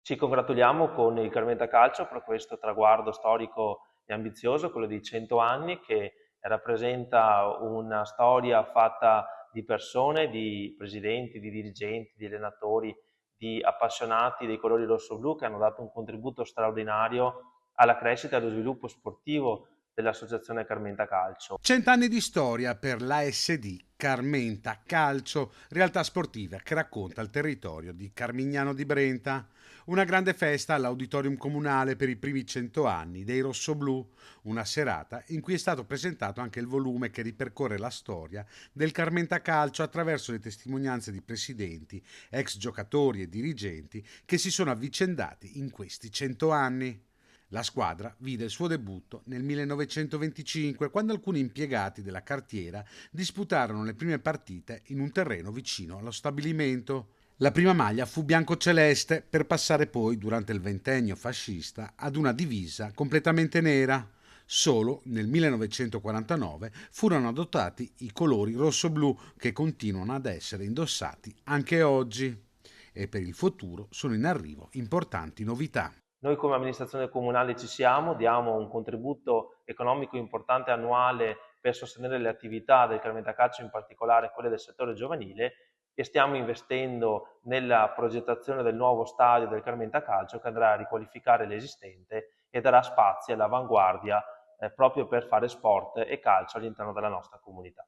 Ci congratuliamo con il Carmenta Calcio per questo traguardo storico e ambizioso, quello di 100 anni, che rappresenta una storia fatta di persone, di presidenti, di dirigenti, di allenatori, di appassionati dei colori rosso-blu che hanno dato un contributo straordinario alla crescita e allo sviluppo sportivo dell'Associazione Carmenta Calcio. 100 anni di storia per l'ASD Carmenta Calcio, realtà sportiva che racconta il territorio di Carmignano di Brenta. Una grande festa all'Auditorium Comunale per i primi 100 anni dei Rossoblù, una serata in cui è stato presentato anche il volume che ripercorre la storia del Carmenta Calcio attraverso le testimonianze di presidenti, ex giocatori e dirigenti che si sono avvicendati in questi 100 anni. La squadra vide il suo debutto nel 1925, quando alcuni impiegati della cartiera disputarono le prime partite in un terreno vicino allo stabilimento. La prima maglia fu bianco-celeste per passare poi, durante il ventennio fascista, ad una divisa completamente nera. Solo nel 1949 furono adottati i colori rosso-blu che continuano ad essere indossati anche oggi. E per il futuro sono in arrivo importanti novità. Noi come amministrazione comunale ci siamo, diamo un contributo economico importante annuale per sostenere le attività del Carmenta Calcio, in particolare quelle del settore giovanile, e stiamo investendo nella progettazione del nuovo stadio del Carmenta Calcio che andrà a riqualificare l'esistente e darà spazi all'avanguardia proprio per fare sport e calcio all'interno della nostra comunità.